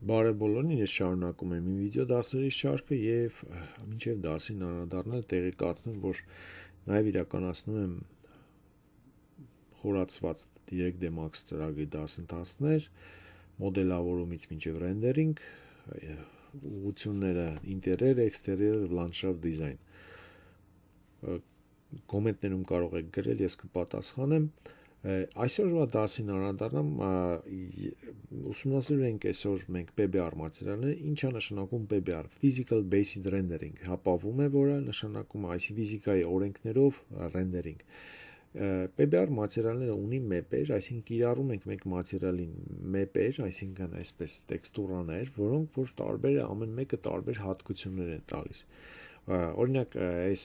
Բարև բոլորին, ես շարունակում եմ իմ վիդեո դասերի շարքը եւ մինչեւ դասին անդառնալ տեղի կացնեմ, որ նաեւ իրականացնում եմ խորացված DirectDMAX ծրագրի դասընթացներ, մոդելավորումից մինչեւ ռենդերինգ, ուղղությունները ինտերիեր, էքստերիեր, լանդշաֆտ դիզայն։ Կոմենտներում կարող եք գրել, ես կպատասխանեմ։ Այսօրվա դասին անդառնամ ուսումնասիրենք այսօր մենք PBR մատերիալները, ինչ է նշանակում PBR, Physical Basic Rendering, հապավում է, որը նշանակում է այսի ֆիզիկայի օրենքներով ռենդերինգ։ PBR մատերիալները ունի մեպեր, այսինքն կիրառում ենք մեկ մատերիալին մեպեր, այսինքն այսպես տեքստուրաներ, որոնք որ տարբեր ամեն մեկը տարբեր հատկություններ են տալիս։ Օրինակ այս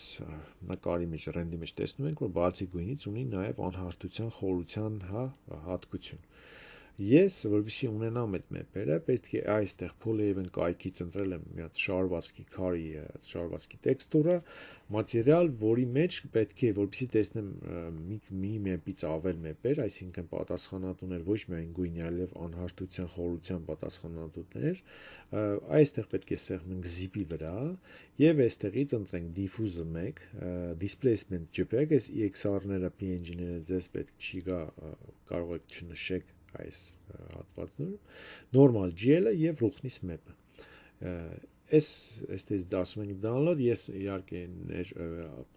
նկարի մեջ ռենդի մեջ տեսնում ենք, որ բացի գույնից ունի նաև անհարթության խորության հատկություն։ Ես, որովհետեւ ունենամ այդ մեպերը, պետք է այստեղ polyhaven կայքից ընտրել եմ մի հատ շարվածքի քարի, շարվածքի տեքստուրա, մատերիալ, որի մեջ պետք է, որովհետեւ տեսնեմ մի մեպից ավել մեպեր, այսինքն պատասխանատուներ ոչ միայն գույնի, այլև անհարթության խորության պատասխանատուներ, այստեղ պետք է սեղմենք zip-ի վրա եւ այստեղից ընտրենք diffuse 1, displacement JPEG, այս EXR-ները, PNG-ները ձեզ պետք չի գա, կարող եք չնշեք այս հատվածներում, normal GL-ը եւ ռուխնիս map-ը։ Այս դասում ենք download, ես իհարկե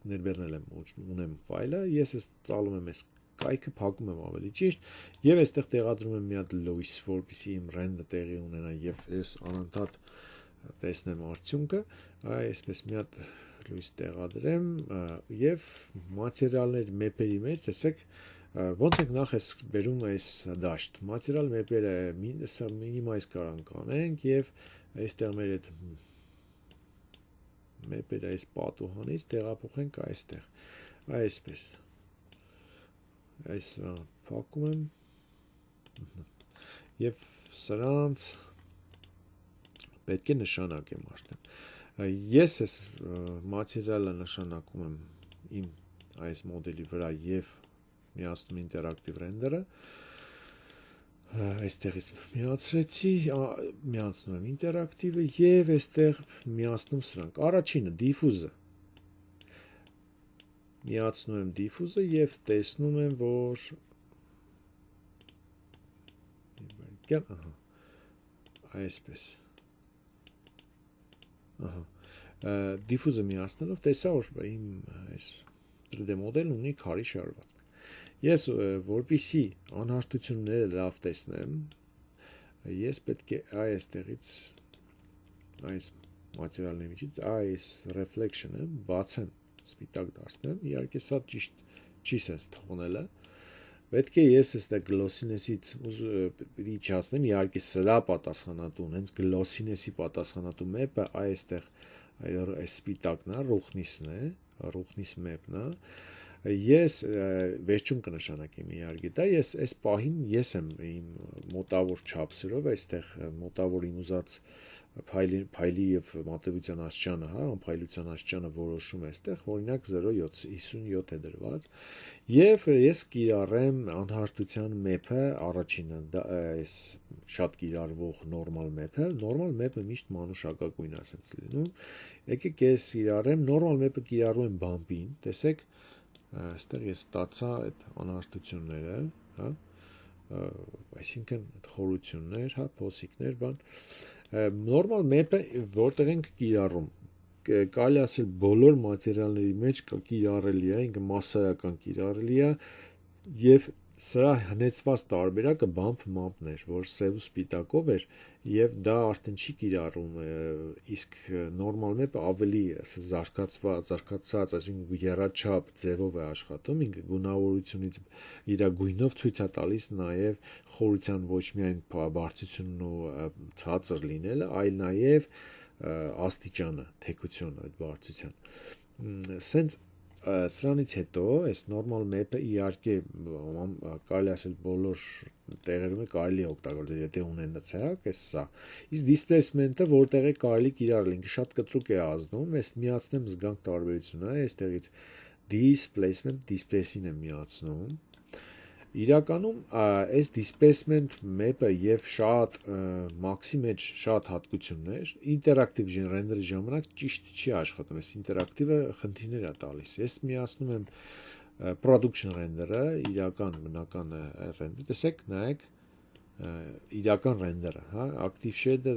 ներբեռնել եմ ունեմ ֆայլը, ես այս ծալում եմ այս կայքը, փակում եմ ավելի ճիշտ եւ այստեղ տեղադրում եմ մի հատ Lois, որպեսզի իմ render տեղի ունենա եւ ես անընդհատ տեսնեմ արդյունքը, այսպես մի հատ Lois տեղադրեմ եւ մատերիալներ map-երի մեջ տեսեք ոնց ենք նախ ես բերում այս դաշտ մատերիալ մեպերը մինիմայզ կարանք անենք եւ այստեղ մեր այդ մեպերը այս պատուհանից տեղափոխենք այստեղ այսպես այս փակում եմ եւ սրանց պետք է նշանակեմ արդեն ես այս մատերիալը նշանակում եմ իմ այս մոդելի վրա եւ միացնում ինտերակտիվ ռենդերը այստեղից միացրեցի միացնում եմ ինտերակտիվը եւ այստեղ միացնում սրանք առաջինը diffuse-ը միացնում եմ diffuse-ը եւ տեսնում եմ որ այսպես diffuse-ը միացնելով տեսա որ իմ այս 3D մոդելն ունի քարի շարվածք Ես որպեսզի անհարթությունները լավ տեսնեմ, ես պետք է այստեղից այս մատերիալների միջից այս reflection-ը բացեմ, սպիտակ դարձնեմ, իհարկե սա ճիշտ չի sense թողնելը, պետք է ես այստեղ glossiness-ից իջացնեմ, իհարկե սրա պատասխանատուն, հենց glossiness-ի պատասխանատու map-ը այստեղ այս սպիտակն է, ռուխնիսն է, ռուխնիս map-ն է Ես վերջում կնշանակեմ իհարկե դա ես այս պահին ես եմ իմ մոտավոր չափսերով այստեղ մոտավոր իմ ուզած փայլի եւ մատեվության աստիճանը, հա, անփայլության աստիճանը որոշում է այստեղ, օրինակ 0.57 է դրված եւ ես կիրառեմ անհարթության map-ը առաջինը դա այս շատ կիրառվող normal map-ը միշտ մանուշակագույն է ասած լինում եկեք ես կիրառեմ normal map-ը կիրառում եմ bump-ին տեսեք Այստեղ ես ստացա այդ անհարթությունները, հա, այսինքն այդ խորություններ, հա, փոսիկներ, բան։ Նորմալ map-ը որտեղ ենք կիրառում։ Կարելի ասել բոլոր մատերիալների մեջ կիրառելի է, ինքը massայական կիրառելի է եւ սրա հնեցված տարբերակը bump map-ն էր, որ սև ու սպիտակով էր եւ դա արդեն չի կիրառում, իսկ normal map-ը ավելի զարգացած, այսինքն եռաչափ ձևով է աշխատում, ինքը գունավորությունից իր գույնով ցույց է տալիս նաեւ խորության ոչ միայն բարձրությունն ու ցածր լինելը, այլ նաեւ աստիճանը, թեքությունը այդ բարձրության։ Սենց Սրանից հետո այս normal map-ը իհարկե կարելի ասել բոլոր տեղերում է կարելի օգտագործել, եթե ունենացեք այս սա։ Իսկ displacement-ը որտեղ է կարելի կիրառել, ինքը շատ կտրուկ է ազդում, ես միացնեմ զգանք տարբերությունը, այստեղից displacement, displace-ին եմ միացնում։ իրականում այս displacement map-ը եւ շատ maxi մեջ շատ հատկություններ ինտերակտիվ render-ի ժամանակ ճիշտ չի աշխատում, այս ինտերակտիվը խնդիրներ է տալիս։ Ես միացնում եմ production render-ը, իրական բնական render, տեսեք, նայեք իրական render-ը, հա, active shade-ը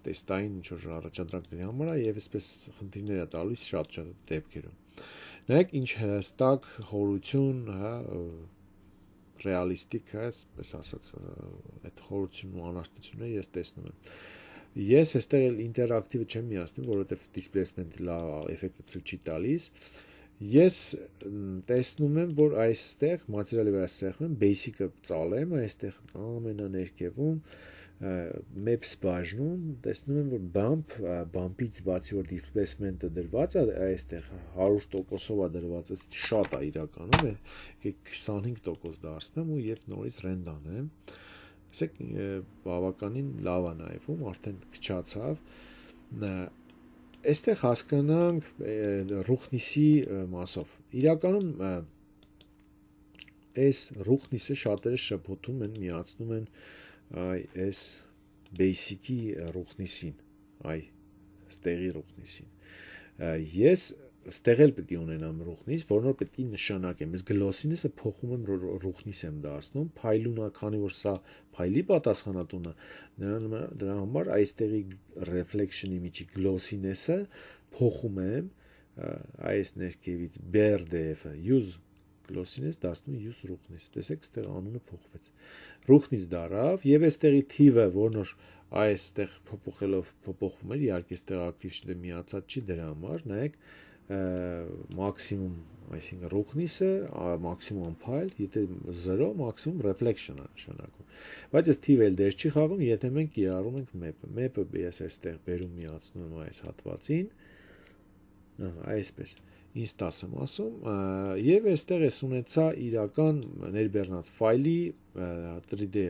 տեստային ինչ-որ առաջադրանքների համար է եւ այսպես խնդիրներ է տալիս շատ դեպքերում։ Նայեք ինչ հստակ խորություն, հա, ռեալիստիկ է, այսպես ասած, այդ խորությունն ու անհաշտությունը ես տեսնում եմ։ Ես այստեղ էլ ինտերակտիվը չեմ միացնում, որովհետև displacement-ի լավ էֆեկտը ցույց չի տալիս։ Ես տեսնում եմ, որ այստեղ մատերիալի վրա սեղմեմ, basic-ը ծալեմ, այստեղ ամենաներկևում maps բաժնում, տեսնում եմ, որ bump-ից բացի որ displacement-ը դրված է, այստեղ 100%-ով է դրված, շատ է իրականում, 25% դարձնեմ ու եւ նորից rend անեմ։ Տեսեք, բավականին լավ է նայվում, արդեն քչացավ։ Այստեղ հասկանանք ռուխնիսի մասով։ Իրականում այս ռուխնիսը շատերը շփոթում են, միացնում են այս basic-ի ռուխնիսին, ստեղի ռուխնիսին։ Ես ստեղ էլ պետք է ունենամ ռուխնիս, որոնով պետք է նշանակեմ։ Ես գլոսինեսը փոխում եմ ռուխնիս եմ դարձնում, փայլունա, քանի որ սա փայլի պատասխանատուն է, դրա համար այստեղի reflection-ի միջի գլոսինեսը փոխում եմ այս ներքևից BRDF-ը use գլոսինես դարձնում use ռուխնիս։ Տեսեք, ստեղ անունը փոխվեց։ Ռուխնիս դարավ եւ այստեղի թիվը, որն որ այստեղ փոփոխելով փոփոխվում էր, իհարկե այստեղ active shade-ը միացած չի դրա համար, նայեք maximum, այսինքն ռուխնիսը, maximum unpiled, եթե 0, maximum reflection-ը նշանակում։ Բայց այս թիվը էլ դեր չի խաղում, եթե մենք կիրառում ենք map-ը։ Map-ը ես այստեղ բերում միացնում եմ այս հատվածին, այսպես instance եմ ասում, եւ այստեղ ես ունեցա իրական ներբեռնած ֆայլի 3D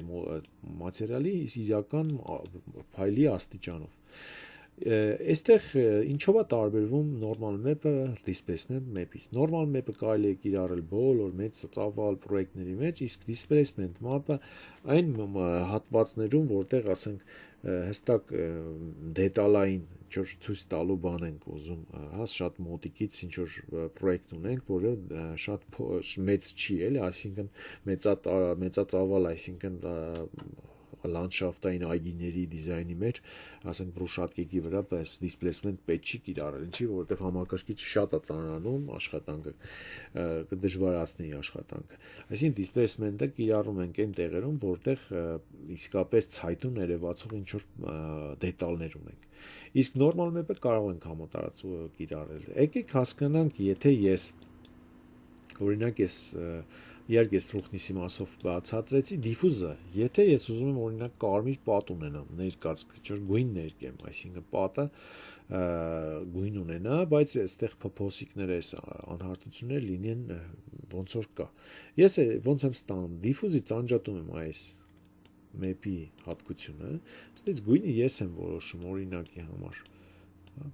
մատերիալի իրական ֆայլի աստիճանով։ Այստեղ ինչով է տարբերվում normal map-ը displacement map-ից։ Normal map-ը կարելի է կիրառել բոլոր մեծ ծավալ պրոյեկտների մեջ, իսկ displacement map-ը այն հատվածներում, որտեղ ասենք հստակ դետալային ինչ-որ ցույց տալու բան ենք ուզում, հա, շատ մոտիկից ինչ-որ պրոյեկտ ունենք, որը շատ մեծ չի, էլի, այսինքն մեծածավալ, այսինքն լանդշաֆտային այգիների դիզայնի մեջ, ասենք բրուշատկեքի վրա պես displacement պետք չի կիրառել, ինչի, որովհետև համակարգիչը շատ է ծանրանում աշխատանքը, կդժվարացնի աշխատանքը։ Այսինքն displacement-ը կիրառում ենք այն տեղերում, որտեղ իսկապես ցայտուն երևացող ինչ-որ դետալներ ունենք։ Իսկ normal map-ը կարող ենք համատարած կիրառել։ Եկեք հասկանանք, եթե ես օրինակ ես իհարկե ռուխնիսի մասով բացատրեցի դիֆուզը, եթե ես ուզում եմ օրինակ կարմիր պատ ունենամ, ներկած գույն ներկեմ, այսինքն պատը գույն ունենա, բայց այստեղ փոփոսիկները այս անհարթությունները լինեն ոնց որ կա։ Ես ոնց եմ ստանում, դիֆուզից անջատում եմ այս map-ի հատկությունը, այստեղ գույնը ես եմ որոշում օրինակի համար, հա,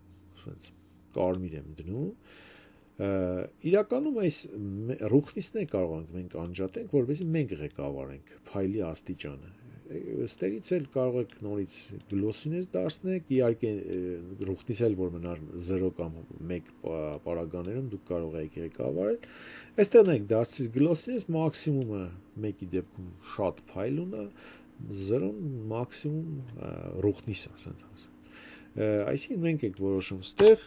կարմիր եմ դնում։ Իրականում այս ռուխնիսն է կարող ենք մենք անջատենք, որովհետեւ մենք ղեկավարենք ֆայլի աստիճանը։ Ստեղից էլ կարող եք նորից գլոսինես դարձնեք, իհարկե ռուխնիս էլ որ մնար 0 կամ 1 պարագաներում դուք կարող եք ղեկավարել։ Այստեղ եք դարձրել գլոսինես մաքսիմումը 1-ի դեպքում շատ փայլուն է, 0-ն մաքսիմում ռուխնիս է, ասենք։ Այսինքն մենք եք որոշում ստեղ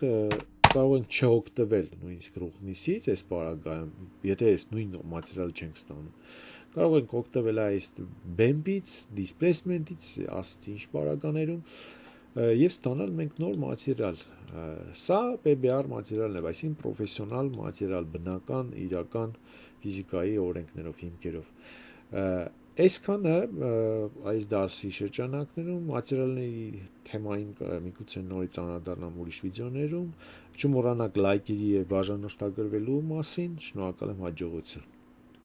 կարող ենք չօգտվել նույնիսկ ռուխնիսից այս պարագայում, եթե այս նույն մատերիալը չենք ստանում։ Կարող ենք օգտվել այս BEMP-ից, displacement-ից, ասած ինչ պարագաներում եւ ստանալ մենք նոր մատերիալ։ Սա PBR մատերիալն է, այսինքն պրոֆեսիոնալ մատերիալ, բնական, իրական ֆիզիկայի օրենքներով, հիմքերով։ Այսքանը այս դասի շրջանակներում մատերիալների թեմային միգուցե նորից անդրադառնամ ուրիշ վիդեոներում, չմոռանաք լայքերի եւ բաժանորդագրվելու մասին, շնորհակալ եմ, հաջողություն։